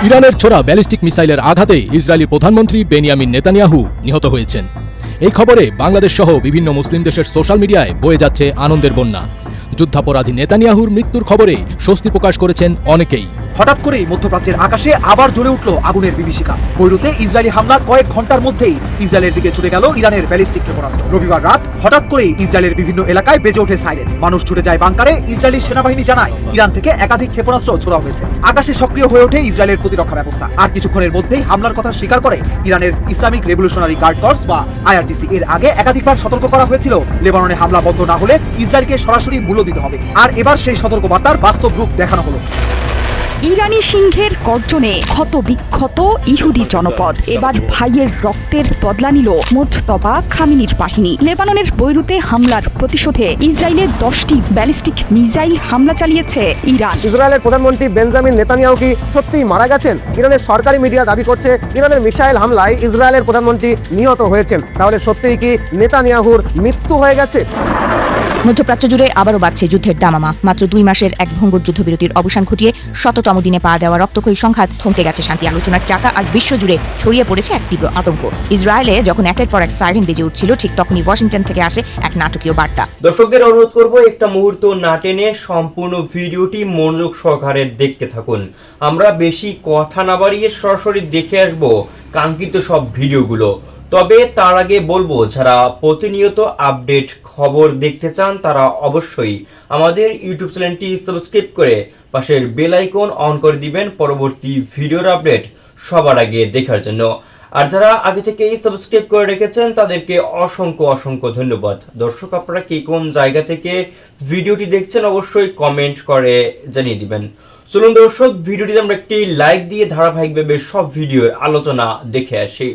ইরানের ছোড়া ব্যালিস্টিক মিসাইলের আঘাতে ইসরায়েলি প্রধানমন্ত্রী বেনিয়ামিন নেতানিয়াহু নিহত হয়েছেন। এই খবরে বাংলাদেশ সহ বিভিন্ন মুসলিম দেশের সোশ্যাল মিডিয়ায় বয়ে যাচ্ছে আনন্দের বন্যা। যুদ্ধাপরাধী নেতানিয়াহুর মৃত্যুর খবরে স্বস্তি প্রকাশ করেছেন অনেকেই। হঠাৎ করেই মধ্যপ্রাচ্যের আকাশে আবার জ্বলে উঠল আগুনের বিভীষিকা। বৈরুতে ইসরায়েলি হামলার কয়েক ঘন্টার মধ্যেই ইসরায়েলের দিকে ছুটে গেল ইরানের ব্যালিস্টিক ক্ষেপণাস্ত্র। রবিবার রাত হঠাৎ করেই ইসরায়েলের বিভিন্ন এলাকায় বেজে ওঠে সাইরেন। মানুষ ছুটে যায় বাংকারে। ইসরায়েলি সেনাবাহিনী জানায় ইরান থেকে একাধিক ক্ষেপণাস্ত্র ছোড়া হয়েছে। আকাশে সক্রিয় হয়ে ওঠে ইসরায়েলের প্রতিরক্ষা ব্যবস্থা। আর কিছুক্ষণের মধ্যেই হামলার কথা স্বীকার করে ইরানের ইসলামিক রেভলিউশনারি গার্ড কর্পস বা আইআরজিসি। এর আগে একাধিকবার সতর্ক করা হয়েছিল লেবাননে হামলা বন্ধ না হলে ইসরায়েলকে সরাসরি মূল্য দিতে হবে। আর এবার সেই সতর্কবার্তার বাস্তব রূপ দেখানো হলো। ইরানি সিংহের গর্জনে ক্ষত বিক্ষত ইহুদি জনপদ। এবার ভাইয়ের রক্তের বদলা নিল মোজতবা খামিনির বাহিনী। লেবাননের বৈরুতে হামলার প্রতিশোধে ইসরায়েলের 10টি ব্যালিস্টিক মিসাইল হামলা চালিয়েছে ইরান। ইসরায়েলের প্রধানমন্ত্রী বেঞ্জামিন নেতানিয়াহু কি সত্যিই মারা গেছেন? ইরানের সরকারি মিডিয়া দাবি করছে ইরানের মিসাইল হামলায় ইসরায়েলের প্রধানমন্ত্রী নিহত হয়েছেন। তাহলে সত্যিই কি নেতানিয়াহুর মৃত্যু হয়ে গেছে? মধ্যপ্রাচ্য জুড়ে আবারও বাড়ছে যুদ্ধের দামামা। মাত্র 2 মাসের এক ভঙ্গুর যুদ্ধবিরতির অবসান ঘটিয়ে 100তম দিনে পা দেওয়া রক্তক্ষয়ী সংঘাত থমকে গেছে শান্তি আলোচনার চাকা, আর বিশ্বজুড়ে ছড়িয়ে পড়েছে এক তীব্র আতঙ্ক। ইসরায়েলে যখন একের পর এক সাইরেন বেজে উঠছিল, ঠিক তখনই ওয়াশিংটন থেকে আসে এক নাটকীয় বার্তা। দর্শকদের অনুরোধ করব একটা মুহূর্ত না টেনে সম্পূর্ণ ভিডিওটি মনোযোগ সহকারে দেখতে থাকুন। আমরা বেশি কথা না বাড়িয়ে সরাসরি দেখে আসবো কাঙ্ক্ষিত সব ভিডিওগুলো। তবে তার আগে বলবো, যারা প্রতিনিয়ত আপডেট খবর দেখতে চান তারা অবশ্যই আমাদের ইউটিউব চ্যানেলটি সাবস্ক্রাইব করে পাশের বেল আইকন অন করে দিবেন পরবর্তী ভিডিওর আপডেট সবার আগে দেখার জন্য। আর যারা আগে থেকেই সাবস্ক্রাইব করে রেখেছেন তাদেরকে অসংখ্য অসংখ্য ধন্যবাদ। দর্শক, আপনারা কি কোন জায়গা থেকে ভিডিওটি দেখছেন অবশ্যই কমেন্ট করে জানিয়ে দিবেন। চলুন দর্শক, ভিডিওটিতে আমরা একটি লাইক দিয়ে ধারাবাহিকভাবে সব ভিডিওর আলোচনা দেখে আসি।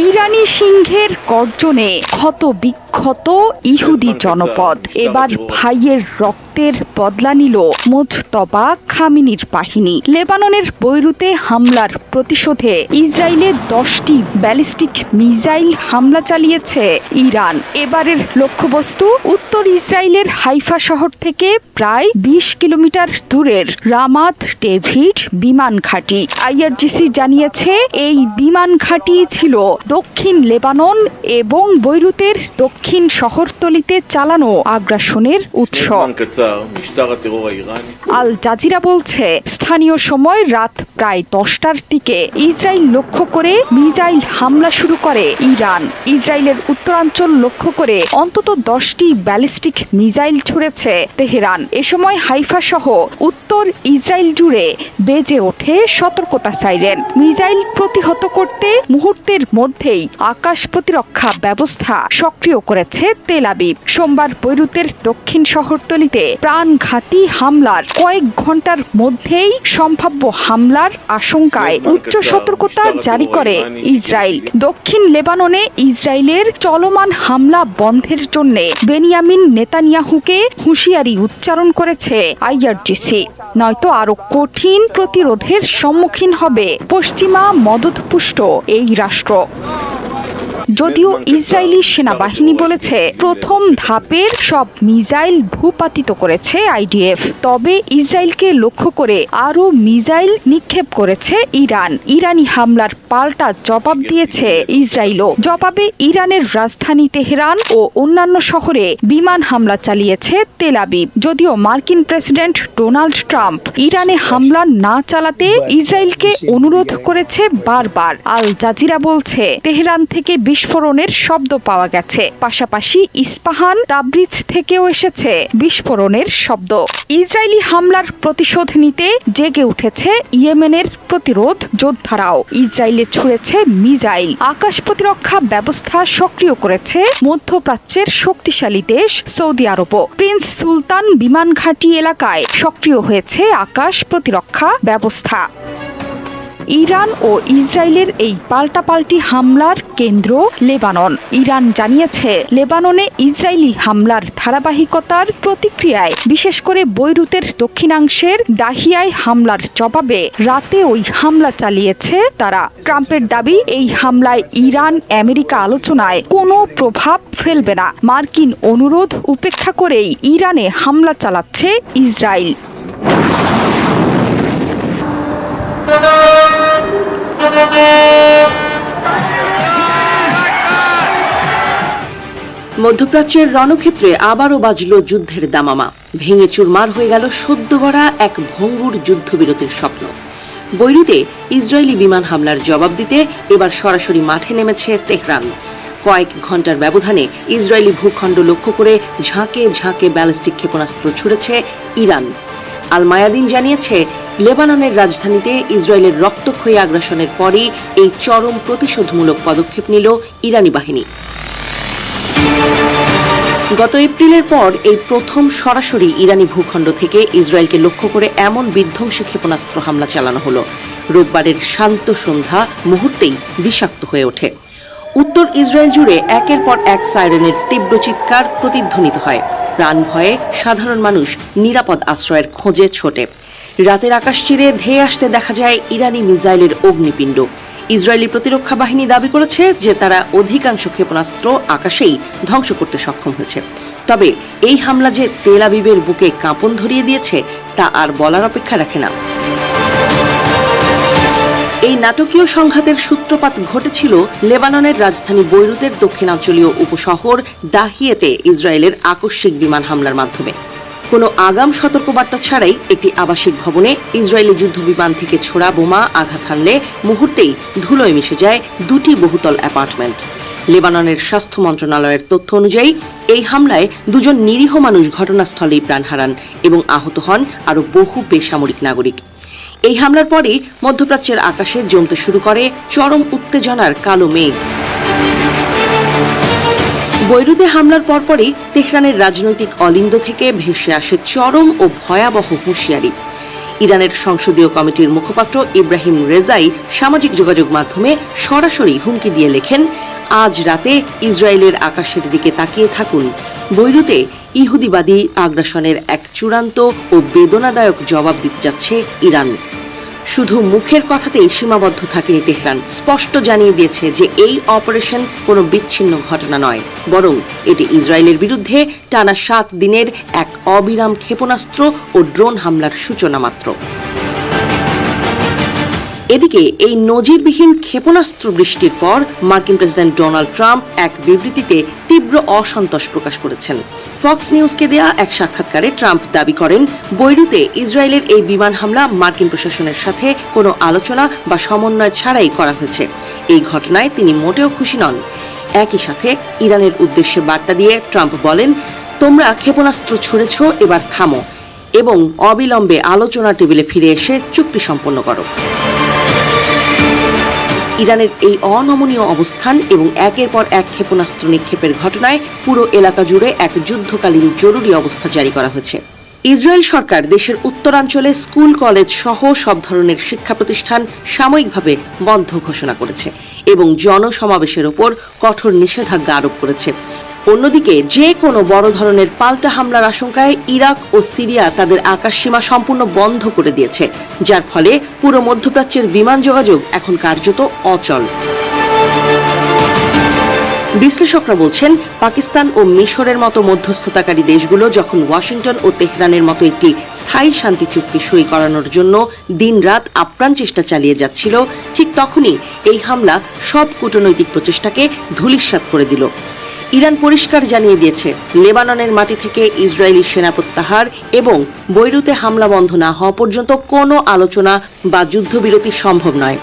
ইরানি সিংহের গর্জনে ক্ষত বিক্ষত ইহুদি জনপদ। এবার ভাইয়ের রক্তের বদলা নিল মোজতবা খামিনির বাহিনী। লেবাননের বৈরুতে হামলার প্রতিশোধে ইসরায়েলে 10টি ব্যালিস্টিক মিসাইল হামলা চালিয়েছে ইরান। এবারের লক্ষ্যবস্তু উত্তর ইসরায়েলের হাইফা শহর থেকে প্রায় 20 কিলোমিটার দূরের রামাত ডেভিড বিমান ঘাঁটি। আইআরজিসি জানিয়েছে এই বিমান ঘাঁটি ছিল দক্ষিণ লেবানন এবং বৈরুতের দক্ষিণ শহরতলিতে চালানো আগ্রাসনের উৎস। আল জাজিরা বলছে, স্থানীয় সময় রাত প্রায় 10টার দিকে ইসরায়েল লক্ষ্য করে মিসাইল হামলা শুরু করে ইরান। ইসরায়েলের উত্তরাঞ্চল লক্ষ্য করে অন্তত 10টি ব্যালিস্টিক মিসাইল ছুড়েছে তেহরান। এ সময় হাইফা সহ উত্তর ইসরায়েল জুড়ে বেজে ওঠে সতর্কতা সাইরেন। মিসাইল প্রতিহত করতে মুহূর্তের মধ্যেই আকাশ প্রতিরক্ষা ব্যবস্থা সক্রিয় করেছে তেল আবিব। সোমবার বৈরুতের দক্ষিণ শহরতলিতে প্রাণঘাতী হামলার কয়েক ঘন্টার মধ্যেই সম্ভাব্য হামলার আশঙ্কায় উচ্চ সতর্কতা জারি করে ইসরায়েল। দক্ষিণ লেবাননে ইসরায়েলের চলমান হামলা বন্ধের জন্য বেনিয়ামিন নেতানিয়াহুকে হুঁশিয়ারি উচ্চারণ করেছে আইআরজিসি, নয়তো আরো কঠিন প্রতিরোধের সম্মুখীন হবে পশ্চিমা মদতপুষ্ট এই রাষ্ট্র। যদিও ইসরায়েলি সেনাবাহিনী বলেছে প্রথম ধাপের সব মিসাইল ভূপাতিত করেছে আইডিএফ, তবে ইসরায়েলকে লক্ষ্য করে আরও মিসাইল নিক্ষেপ করেছে ইরান। ইরানি হামলার পাল্টা জবাব দিয়েছে ইসরায়েলও। জবাবে ইরানের রাজধানী তেহরান ও অন্যান্য শহরে বিমান হামলা চালিয়েছে তেল আবিব। যদিও মার্কিন প্রেসিডেন্ট ডোনাল্ড ট্রাম্প ইরানে হামলা না চালাতে ইসরায়েলকে অনুরোধ করেছে বারবার। আল জাজিরা বলছে, তেহরান থেকে বিস্ফোরণের শব্দ পাওয়া গেছে, পাশাপাশি ইস্পাহান তাবরিজ থেকেও এসেছে বিস্ফোরণের শব্দ। ইসরায়েলি হামলার প্রতিশোধ নিতে জেগে উঠেছে ইয়েমেনের প্রতিরোধ যোদ্ধারাও। ইসরায়েলে ছুড়েছে মিসাইল। আকাশ প্রতিরক্ষা ব্যবস্থা সক্রিয় করেছে মধ্যপ্রাচ্যের শক্তিশালী দেশ সৌদি আরবও। প্রিন্স সুলতান বিমান ঘাঁটি এলাকায় সক্রিয় হয়েছে আকাশ প্রতিরক্ষা ব্যবস্থা। ইরান ও ইসরায়েলের এই পাল্টাপাল্টি হামলার কেন্দ্র লেবানন। ইরান জানিয়েছে, লেবাননে ইসরায়েলি হামলার ধারাবাহিকতার প্রতিক্রিয়ায় বিশেষ করে বৈরুতের দক্ষিণাংশের দাহিয়ায় হামলার জবাবে রাতে ওই হামলা চালিয়েছে তারা। ট্রাম্পের দাবি, এই হামলায় ইরান আমেরিকা আলোচনায় কোনো প্রভাব ফেলবে না। মার্কিন অনুরোধ উপেক্ষা করেই ইরানে হামলা চালাচ্ছে ইসরায়েল। মধ্যপ্রাচ্যের রণক্ষেত্রে আবারও বাজল যুদ্ধের দামামা। ভেঙে চুরমার হয়ে গেল সদ্য গড়া এক ভঙ্গুর যুদ্ধবিরতির স্বপ্ন। বৈরুতে ইসরায়েলি বিমান হামলার জবাব দিতে এবার সরাসরি মাঠে নেমেছে তেহরান। কয়েক ঘন্টার ব্যবধানে ইসরায়েলি ভূখণ্ড লক্ষ্য করে ঝাঁকে ঝাঁকে ব্যালিস্টিক ক্ষেপণাস্ত্র ছুড়েছে ইরান। আল মায়াদিন জানিয়েছে, লেবাননের রাজধানীতে ইসরায়েলের রক্তক্ষয়ী আগ্রাসনের পরই এই চরম প্রতিশোধমূলক পদক্ষেপ নিল ইরানি বাহিনী। গত এপ্রিলের পর এই প্রথম সরাসরি ইরানি ভূখণ্ড থেকে ইসরায়েলকে লক্ষ্য করে এমন বিধ্বংসী ক্ষেপণাস্ত্র হামলা চালানো হলো। রোববারের শান্ত সন্ধ্যা মুহূর্তেই বিষাক্ত হয়ে ওঠে। উত্তর ইসরায়েল জুড়ে একের পর এক সাইরেনের তীব্র চিৎকার প্রতিধ্বনিত হয়। প্রাণ ভয়ে সাধারণ মানুষ নিরাপদ আশ্রয়ের খোঁজে ছোটে। রাতের আকাশ চিরে ধেয়ে আসতে দেখা যায় ইরানি মিসাইলের অগ্নিপিণ্ড। ইসরায়েলি প্রতিরক্ষা বাহিনী দাবি করেছে যে তারা অধিকাংশ ক্ষেপণাস্ত্র আকাশেই ধ্বংস করতে সক্ষম হয়েছে। তবে এই হামলা যে তেল আবিবের বুকে কাঁপন ধরিয়ে দিয়েছে তা আর বলার অপেক্ষা রাখে না। এই নাটকীয় সংঘাতের সূত্রপাত ঘটেছিল লেবাননের রাজধানী বৈরুতের দক্ষিণাঞ্চলীয় উপশহর দাহিয়েতে ইসরায়েলের আকস্মিক বিমান হামলার মাধ্যমে। কোনো আগাম সতর্কবার্তা ছাড়াই একটি আবাসিক ভবনে ইসরায়েলি যুদ্ধবিমান থেকে ছোড়া বোমা আঘাত হানলে মুহূর্তেই ধুলোয় মিশে যায় দুটি বহুতল অ্যাপার্টমেন্ট। লেবাননের স্বাস্থ্য মন্ত্রণালয়ের তথ্য অনুযায়ী এই হামলায় দুজন নিরীহ মানুষ ঘটনাস্থলেই প্রাণ হারান এবং আহত হন আরও বহু বেসামরিক নাগরিক। এই হামলার পরই মধ্যপ্রাচ্যের আকাশে জমতে শুরু করে চরম উত্তেজনার কালো মেঘ। বৈরুতে হামলার পরপরই তেহরানের রাজনৈতিক অলিন্দ থেকে ভেসে আসে চরম ও ভয়াবহ হুঁশিয়ারি। ইরানের সংসদীয় কমিটির মুখপাত্র ইব্রাহিম রেজাই সামাজিক যোগাযোগ মাধ্যমে সরাসরি হুমকি দিয়ে লেখেন, আজ রাতে ইসরায়েলের আকাশের দিকে তাকিয়ে থাকুন। বৈরুতে ইহুদিবাদী আগ্রাসনের এক চূড়ান্ত ও বেদনাদায়ক জবাব দিতে যাচ্ছে ইরান। শুধু মুখের কথাতেই সীমাবদ্ধ থাকেনি তেহরান, স্পষ্ট জানিয়ে দিয়েছে যে এই অপারেশন কোনো বিচ্ছিন্ন ঘটনা নয়, বরং এটি ইসরায়েলের বিরুদ্ধে টানা 7 দিনের এক অবিরাম ক্ষেপণাস্ত্র ও ড্রোন হামলার সূচনা মাত্র। এদিকে এই নজিরবিহীন ক্ষেপণাস্ত্র বৃষ্টির পর মার্কিন প্রেসিডেন্ট ডোনাল্ড ট্রাম্প এক বিবৃতিতে তীব্র অসন্তোষ প্রকাশ করেছেন। ফক্স নিউজকে দেয়া এক সাক্ষাৎকারে ট্রাম্প দাবি করেন, বৈরুতে ইসরায়েলের এই বিমান হামলা মার্কিন প্রশাসনের সাথে কোনো আলোচনা বা সমন্বয় ছাড়াই করা হয়েছে। এই ঘটনায় তিনি মোটেও খুশি নন। একই সাথে ইরানের উদ্দেশ্যে বার্তা দিয়ে ট্রাম্প বলেন, তোমরা ক্ষেপণাস্ত্র ছুড়েছ, এবার থামো এবং অবিলম্বে আলোচনা টেবিলে ফিরে এসে চুক্তি সম্পন্ন করো। ইরানের এই অনমনীয় অবস্থান এবং একের পর এক ক্ষেপণাস্ত্র নিক্ষেপের ঘটনায় পুরো এলাকা জুড়ে এক যুদ্ধকালীন জরুরি অবস্থা জারি করা হয়েছে। ইসরায়েল সরকার দেশের উত্তরাঞ্চলে স্কুল কলেজ সহ সব ধরনের শিক্ষা প্রতিষ্ঠান সাময়িকভাবে বন্ধ ঘোষণা করেছে এবং জনসমাবেশের ওপর কঠোর নিষেধাজ্ঞা আরোপ করেছে। অন্যদিকে যে কোনো বড় ধরনের পাল্টা হামলার আশঙ্কায় ইরাক ও সিরিয়া তাদের আকাশসীমা সম্পূর্ণ বন্ধ করে দিয়েছে, যার ফলে পুরো মধ্যপ্রাচ্যের বিমান যোগাযোগ এখন কার্যত অচল। বিশ্লেষকরা বলছেন, পাকিস্তান ও মিশরের মতো মধ্যস্থতাকারী দেশগুলো যখন ওয়াশিংটন ও তেহরানের মতো একটি স্থায়ী শান্তি চুক্তি সই করানোর জন্য দিনরাত আপ্রাণ চেষ্টা চালিয়ে যাচ্ছিল, ঠিক তখনই এই হামলা সব কূটনৈতিক প্রচেষ্টাকে ধূলিসাৎ করে দিল। ইরান পরিষ্কার জানিয়ে দিয়েছে, লেবাননের মাটি থেকে ইসরায়েলি সেনা প্রত্যাহার এবং বৈরুতে হামলা বন্ধ না হওয়া পর্যন্ত কোনো আলোচনা বা যুদ্ধবিরতি সম্ভব নয়।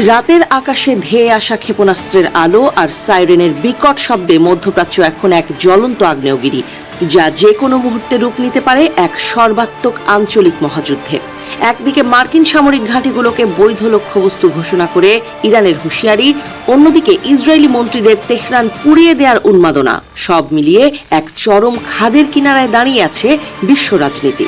রাতের আকাশে ধেয়ে আসা ক্ষেপণাস্ত্রের আলো আর সাইরেনের বিকট শব্দে মধ্যপ্রাচ্য এখন এক জ্বলন্ত আগ্নেয়গিরি, যা যে কোনো মুহূর্তে রূপ নিতে পারে এক সর্বাত্মক আঞ্চলিক মহাযুদ্ধে। একদিকে মার্কিন সামরিক ঘাঁটিগুলোকে বৈধ লক্ষ্যবস্তু ঘোষণা করে ইরানের হুঁশিয়ারি, অন্যদিকে ইসরায়েলি মন্ত্রীদের তেহরান পুড়িয়ে দেওয়ার উন্মাদনা, সব মিলিয়ে এক চরম খাদের কিনারায় দাঁড়িয়ে আছে বিশ্ব রাজনীতি।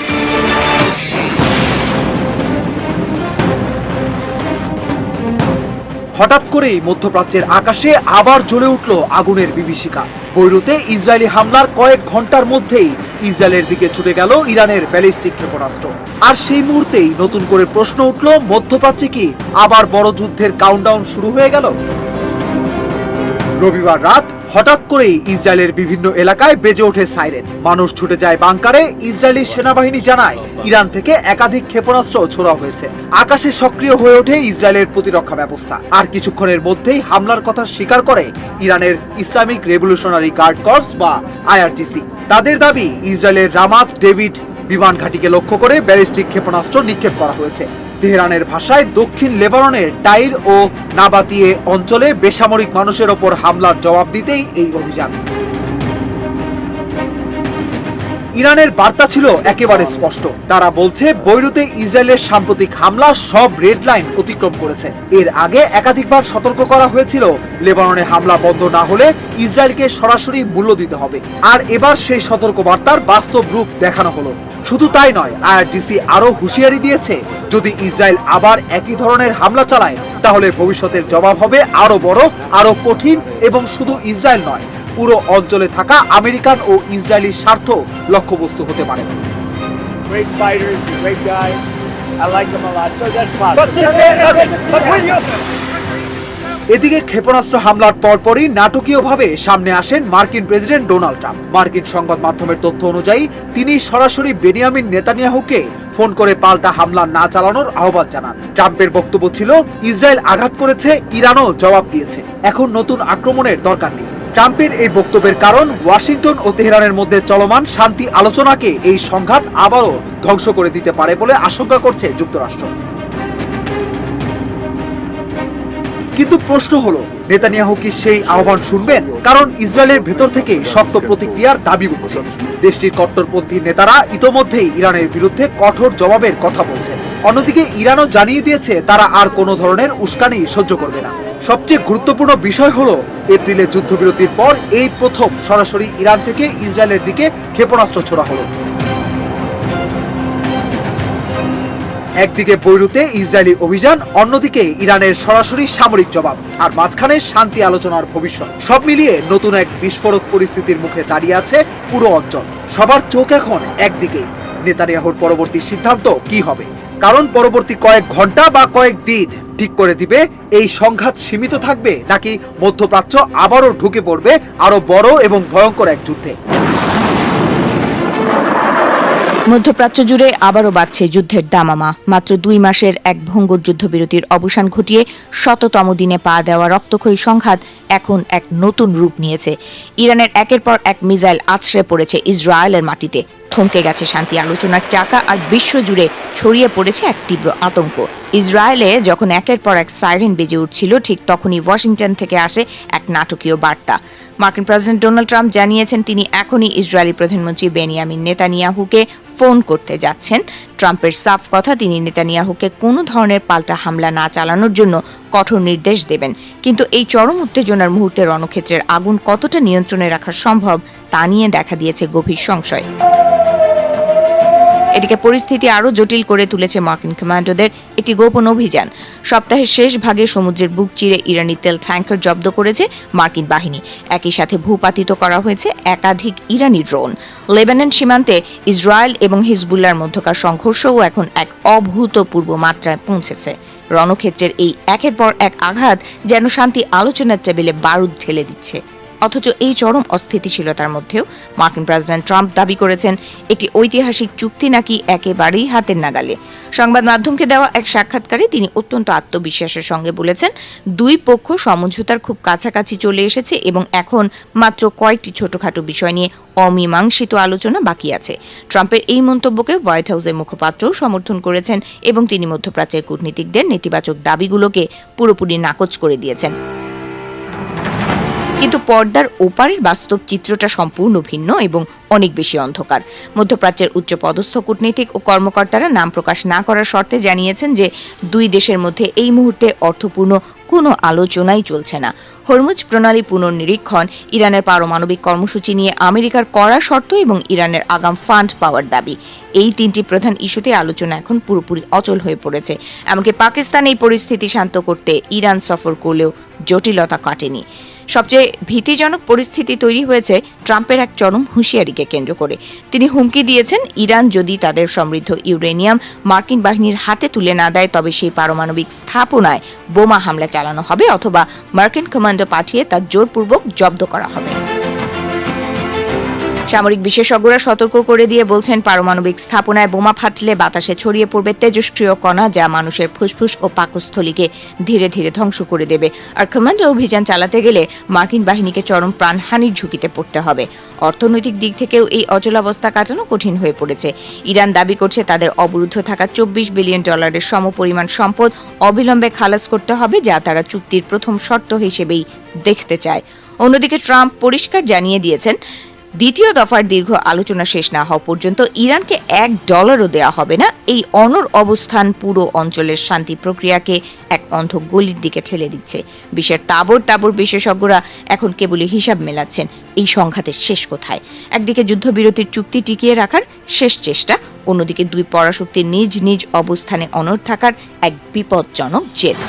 হঠাৎ করেই মধ্যপ্রাচ্যের আকাশে আবার জ্বলে উঠল আগুনের বিভীষিকা। বৈরুতে ইসরায়েলি হামলার কয়েক ঘন্টার মধ্যেই ইসরায়েলের দিকে ছুটে গেল ইরানের ব্যালিস্টিক ক্ষেপণাস্ত্র। আর সেই মুহূর্তেই নতুন করে প্রশ্ন উঠল, মধ্যপ্রাচ্যে কি আবার বড় যুদ্ধের কাউন্টডাউন শুরু হয়ে গেল? রবিবার রাত হঠাৎ করেই ইসরায়েলের বিভিন্ন এলাকায় বেজে ওঠে সাইরেন। মানুষ ছুটে যায় বাংকারে। ইসরায়েলি সেনাবাহিনী জানায় ইরান থেকে একাধিক ক্ষেপণাস্ত্র ছোড়া হয়েছে। আকাশে সক্রিয় হয়ে ওঠে ইসরায়েলের প্রতিরক্ষা ব্যবস্থা। আর কিছুক্ষণের মধ্যেই হামলার কথা স্বীকার করে ইরানের ইসলামিক রেভলিউশনারি গার্ড কর্পস বা আইআরজিসি। তাদের দাবি, ইসরায়েলের রামাত ডেভিড বিমান ঘাঁটিকে লক্ষ্য করে ব্যালিস্টিক ক্ষেপণাস্ত্র নিক্ষেপ করা হয়েছে। তেহরানের ভাষায় দক্ষিণ লেবাননের টাইর ও নাবাতিয়ে অঞ্চলে বেসামরিক মানুষের ওপর হামলার জবাব দিতেই এই অভিযান। ইরানের বার্তা ছিল একেবারে স্পষ্ট। তারা বলছে বৈরুতে ইসরায়েলের সাম্প্রতিক হামলা সব রেড লাইন অতিক্রম করেছে। এর আগে একাধিকবার সতর্ক করা হয়েছিল, লেবাননে হামলা বন্ধ না হলে ইসরায়েলকে সরাসরি মূল্য দিতে হবে। আর এবার সেই সতর্কবার্তার বাস্তব রূপ দেখানো হলো। শুধু তাই নয়, আইআরজিসি আরো হুঁশিয়ারি দিয়েছে, যদি ইসরায়েল আবার একই ধরনের হামলা চালায় তাহলে ভবিষ্যতের জবাব হবে আরো বড়, আরো কঠিন এবং শুধু ইসরায়েল নয়, পুরো অঞ্চলে থাকা আমেরিকান ও ইসরায়েলি স্বার্থ লক্ষ্যবস্তু হতে পারে। Great fighters, great guy. I like him a lot, so that's positive. এদিকে ক্ষেপণাস্ত্র হামলার পরপরই নাটকীয়ভাবে সামনে আসেন মার্কিন প্রেসিডেন্ট ডোনাল্ড ট্রাম্প। মার্কিন সংবাদ মাধ্যমের তথ্য অনুযায়ী তিনি সরাসরি বেনিয়ামিন নেতানিয়াহুকে ফোন করে পাল্টা হামলা না চালানোর আহ্বান জানান। ট্রাম্পের বক্তব্য ছিল, ইসরায়েল আঘাত করেছে, ইরানও জবাব দিয়েছে, এখন নতুন আক্রমণের দরকার নেই। ট্রাম্পের এই বক্তব্যের কারণ, ওয়াশিংটন ও তেহরানের মধ্যে চলমান শান্তি আলোচনাকে এই সংঘাত আবারও ধ্বংস করে দিতে পারে বলে আশঙ্কা করছে যুক্তরাষ্ট্র। কিন্তু প্রশ্ন হলো, নেতানিয়াহু কি সেই আহ্বান শুনবেন? কারণ ইসরায়েলের ভেতর থেকে শক্ত প্রতিক্রিয়ার দাবি উঠছে। দেশটির কট্টরপন্থী নেতারা ইতোমধ্যেই ইরানের বিরুদ্ধে কঠোর জবাবের কথা বলছেন। অন্যদিকে ইরানও জানিয়ে দিয়েছে তারা আর কোনো ধরনের উস্কানি সহ্য করবে না। সবচেয়ে গুরুত্বপূর্ণ বিষয় হলো, এপ্রিলে যুদ্ধবিরতির পর এই প্রথম সরাসরি ইরান থেকে ইসরায়েলের দিকে ক্ষেপণাস্ত্র ছোড়া হলো। একদিকে বৈরুতে ইসরায়েলি অভিযান, অন্যদিকে ইরানের সরাসরি সামরিক জবাব, আর মাঝখানে শান্তি আলোচনার ভবিষ্যৎ। সব মিলিয়ে নতুন এক বিস্ফোরক পরিস্থিতির মুখে দাঁড়িয়ে আছে পুরো অঞ্চল। সবার চোখ এখন একদিকেই, নেতানিয়াহুর পরবর্তী সিদ্ধান্ত কি হবে। কারণ পরবর্তী কয়েক ঘন্টা বা কয়েক দিন ঠিক করে দিবে এই সংঘাত সীমিত থাকবে নাকি মধ্যপ্রাচ্য আবারও ঢুকে পড়বে আরো বড় এবং ভয়ঙ্কর এক যুদ্ধে। মধ্যপ্রাচ্য জুড়ে আবারও বাড়ছে যুদ্ধের দামামা। মাত্র 2 মাসের এক ভঙ্গুর যুদ্ধবিরতির অবসান ঘটিয়ে 100তম দিনে পা দেওয়া রক্তক্ষয়ী সংঘাত এখন এক নতুন রূপ নিয়েছে। ইরানের একের পর এক মিসাইল আছড়ে পড়েছে ইসরায়েলের মাটিতে। থমকে গেছে শান্তি আলোচনার চাকা, আর বিশ্বজুড়ে ছড়িয়ে পড়েছে এক তীব্র আতঙ্ক। ইসরায়েলে যখন একের পর এক সাইরেন বেজে উঠছিল, ঠিক তখনই ওয়াশিংটন থেকে আসে এক নাটকীয় বার্তা। মার্কিন প্রেসিডেন্ট ডোনাল্ড ট্রাম্প জানিয়েছেন তিনি এখনই ইসরায়েলি প্রধানমন্ত্রী বেনিয়ামিন নেতানিয়াহুকে ফোন করতে যাচ্ছেন। ট্রাম্পের সাফ কথা, তিনি নেতানিয়াহুকে কোনো ধরনের পাল্টা হামলা না চালানোর জন্য কঠোর নির্দেশ দেবেন। কিন্তু এই চরম উত্তেজনার মুহূর্তে রণক্ষেত্রের আগুন কতটা নিয়ন্ত্রণে রাখা সম্ভব তা নিয়ে দেখা দিয়েছে গভীর সংশয়। এদিকে পরিস্থিতি আরও জটিল করে তুলেছে মার্কিন কমান্ডোদের একটি গোপন অভিযান। সপ্তাহের শেষ ভাগে সমুদ্রের বুক চিরে ইরানি তেল ট্যাঙ্কার জব্দ করেছে মার্কিন বাহিনী। একই সাথে ভূপাতিত করা হয়েছে একাধিক ইরানি ড্রোন। লেবানন সীমান্তে ইসরায়েল এবং হিজবুল্লাহর মধ্যকার সংঘর্ষও এখন এক অভূতপূর্ব মাত্রায় পৌঁছেছে। রণক্ষেত্রের এই একের পর এক আঘাত যেন শান্তি আলোচনার টেবিলে বারুদ ঢেলে দিচ্ছে। অথচ এই চরম অস্থিতিশীলতার মধ্যেও মার্কিন প্রেসিডেন্ট ট্রাম্প দাবি করেছেন একটি ঐতিহাসিক চুক্তি নাকি একেবারেই হাতের নাগালে। সংবাদ মাধ্যমকে দেওয়া এক সাক্ষাৎকারে তিনি অত্যন্ত আত্মবিশ্বাসের সঙ্গে বলেছেন, দুই পক্ষ সমঝোতার খুব কাছাকাছি চলে এসেছে এবং এখন মাত্র কয়েকটি ছোটখাটো বিষয় নিয়ে অমীমাংসিত আলোচনা বাকি আছে। ট্রাম্পের এই মন্তব্যকে হোয়াইট হাউসের মুখপাত্রও সমর্থন করেছেন এবং তিনি মধ্যপ্রাচ্যের কূটনীতিকদের নেতিবাচক দাবিগুলোকে পুরোপুরি নাকচ করে দিয়েছেন। কিন্তু পর্দার ওপারের বাস্তব চিত্রটা সম্পূর্ণ ভিন্ন এবং অনেক বেশি অন্ধকার। মধ্যপ্রাচ্যের উচ্চপদস্থ কূটনীতিক ও কর্মকর্তারা নাম প্রকাশ না করার শর্তে জানিয়েছেন যে দুই দেশের মধ্যে এই মুহূর্তে অর্থপূর্ণ কোনো আলোচনাই চলছে না। হরমুজ প্রণালী পুনর্নিরীক্ষণ, ইরানের পারমাণবিক কর্মসূচি নিয়ে আমেরিকার কড়া শর্ত এবং ইরানের আগাম ফান্ড পাওয়ার দাবি, এই তিনটি প্রধান ইস্যুতে আলোচনা এখন পুরোপুরি অচল হয়ে পড়েছে। এমনকি পাকিস্তান এই পরিস্থিতি শান্ত করতে ইরান সফর করলেও জটিলতা কাটেনি। সবচেয়ে ভীতিজনক পরিস্থিতি তৈরি হয়েছে ট্রাম্পের এক চরম হুঁশিয়ারিকে কেন্দ্র করে। তিনি হুমকি দিয়েছেন, ইরান যদি তাদের সমৃদ্ধ ইউরেনিয়াম মার্কিন বাহিনীর হাতে তুলে না দেয় তবে সেই পারমাণবিক স্থাপনায় বোমা হামলা চালানো হবে অথবা মার্কিন কমান্ডো পাঠিয়ে তা জোরপূর্বক জব্দ করা হবে। সামরিক বিশেষজ্ঞরা সতর্ক করে দিয়ে বলছেন, পারমাণবিক স্থাপনায় বোমা ফাটলে বাতাসে ছড়িয়ে পড়বে তেজস্ক্রিয় কণা, যা মানুষের ফুসফুস ও পাকস্থলীকে ধীরে ধীরে ধ্বংস করে দেবে। আর কমান্ডো অভিযান চালাতে গেলে মার্কিন বাহিনীকে চরম প্রাণহানির ঝুঁকিতে পড়তে হবে। অর্থনৈতিক দিক থেকেও এই অচলাবস্থা কাটানো কঠিন হয়ে পড়েছে। ইরান দাবি করছে তাদের অবরুদ্ধ থাকা $24 বিলিয়ন সমপরিমাণ সম্পদ অবিলম্বে খালাস করতে হবে, যা তারা চুক্তির প্রথম শর্ত হিসেবেই দেখতে চায়। অন্যদিকে ট্রাম্প পরিষ্কার জানিয়ে দিয়েছেন, দ্বিতীয় দফার দীর্ঘ আলোচনা শেষ না হওয়া পর্যন্ত ইরানকে $1 দেওয়া হবে না। এই অনড় অবস্থান পুরো অঞ্চলের শান্তি প্রক্রিয়াকে এক অন্ধ গলির দিকে ঠেলে দিচ্ছে। বিশ্বের তাবর বিশেষজ্ঞরা এখন কেবলই হিসাব মেলাচ্ছেন, এই সংঘাতের শেষ কোথায়। একদিকে যুদ্ধবিরতির চুক্তি টিকিয়ে রাখার শেষ চেষ্টা, অন্যদিকে দুই পরাশক্তির নিজ নিজ অবস্থানে অনড় থাকার এক বিপজ্জনক জেদ।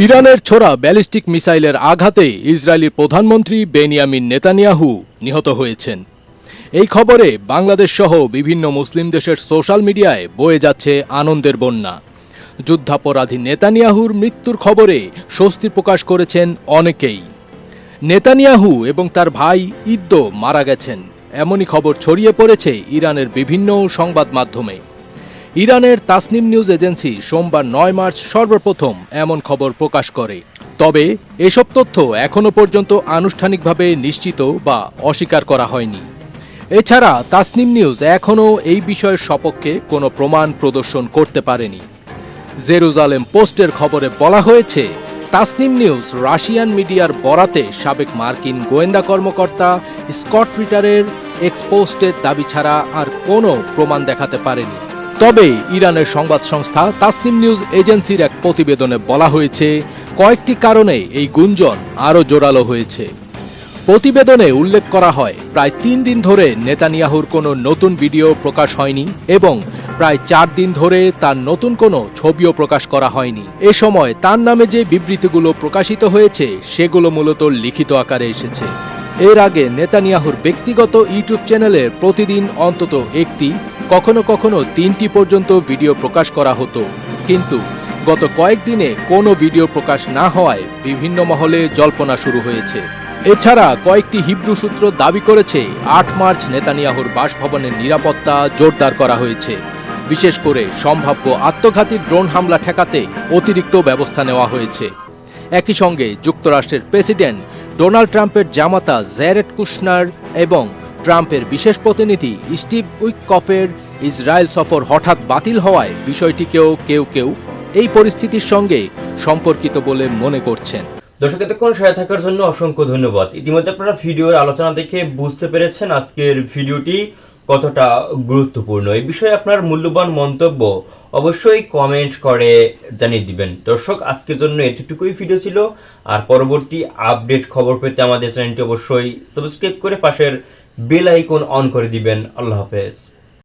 ইরানের ছোড়া ব্যালিস্টিক মিসাইলের আঘাতে ইসরায়েলি প্রধানমন্ত্রী বেনিয়ামিন নেতানিয়াহু নিহত হয়েছেন। এই খবরে বাংলাদেশ সহ বিভিন্ন মুসলিম দেশের সোশ্যাল মিডিয়ায় বয়ে যাচ্ছে আনন্দের বন্যা। যুদ্ধাপরাধী নেতানিয়াহুর মৃত্যুর খবরে স্বস্তি প্রকাশ করেছেন অনেকেই। নেতানিয়াহু এবং তার ভাই ইদ্দো মারা গেছেন, এমনই খবর ছড়িয়ে পড়েছে ইরানের বিভিন্ন সংবাদ মাধ্যমে। ইরানের তাসনিম নিউজ এজেন্সি সোমবার 9 মার্চ সর্বপ্রথম এমন খবর প্রকাশ করে। তবে এসব তথ্য এখনো পর্যন্ত আনুষ্ঠানিকভাবে নিশ্চিত বা অস্বীকার করা হয়নি। এছাড়া তাসনিম নিউজ এখনও এই বিষয়ের সপক্ষে কোনো প্রমাণ প্রদর্শন করতে পারেনি। জেরুজালেম পোস্টের খবরে বলা হয়েছে, তাসনিম নিউজ রাশিয়ান মিডিয়ার বরাতে সাবেক মার্কিন গোয়েন্দা কর্মকর্তা স্কট রিটারের এক্সপোস্টের দাবি ছাড়া আর কোনো প্রমাণ দেখাতে পারেনি। তবে ইরানের সংবাদ সংস্থা তাসনিম নিউজ এজেন্সির এক প্রতিবেদনে বলা হয়েছে, কয়েকটি কারণে এই গুঞ্জন আরও জোরালো হয়েছে। প্রতিবেদনে উল্লেখ করা হয়, প্রায় 3 দিন ধরে নেতানিয়াহুর কোনো নতুন ভিডিও প্রকাশ হয়নি এবং প্রায় 4 দিন ধরে তার নতুন কোনো ছবিও প্রকাশ করা হয়নি। এ সময় তার নামে যে বিবৃতিগুলো প্রকাশিত হয়েছে সেগুলো মূলত লিখিত আকারে এসেছে। এর আগে নেতানিয়াহুর ব্যক্তিগত ইউটিউব চ্যানেলে প্রতিদিন অন্তত একটি, কখনো কখনো 3টি পর্যন্ত ভিডিও প্রকাশ করা হতো, কিন্তু গত কয়েকদিনে কোনো ভিডিও প্রকাশ না হওয়ায় বিভিন্ন মহলে জল্পনা শুরু হয়েছে। এছাড়া কয়েকটি হিব্রু সূত্র দাবি করেছে 8 মার্চ নেতানিয়াহুর বাসভবনের নিরাপত্তা জোরদার করা হয়েছে। বিশেষ করে সম্ভাব্য আত্মঘাতী ড্রোন হামলা ঠেকাতে অতিরিক্ত ব্যবস্থা নেওয়া হয়েছে। একই সঙ্গে যুক্তরাষ্ট্রের প্রেসিডেন্ট ডোনাল্ড ট্রাম্পের জামাতা জ্যারেড কুশনার এবং ট্রাম্পের বিশেষ প্রতিনিধি স্টিভ উইটকফের ইসরায়েল সফর হঠাৎ বাতিল হওয়ায় বিষয়টিকেও কেউ এই পরিস্থিতির সঙ্গে সম্পর্কিত বলে মনে করছেন। দর্শক, এতক্ষণ সাথে থাকার জন্য অসংখ্য ধন্যবাদ। ইতিমধ্যে আপনারা ভিডিওর আলোচনা দেখে বুঝতে পেরেছেন আজকের ভিডিওটি কতটা গুরুত্বপূর্ণ। এই বিষয়ে আপনার মূল্যবান মন্তব্য অবশ্যই কমেন্ট করে জানিয়ে দিবেন। দর্শক, আজকের জন্য এতটুকুই ভিডিও ছিল। আর পরবর্তী আপডেট খবর পেতে আমাদের চ্যানেলটি অবশ্যই সাবস্ক্রাইব করে পাশের বেল আইকন অন করে দিবেন। আল্লাহ হাফেজ।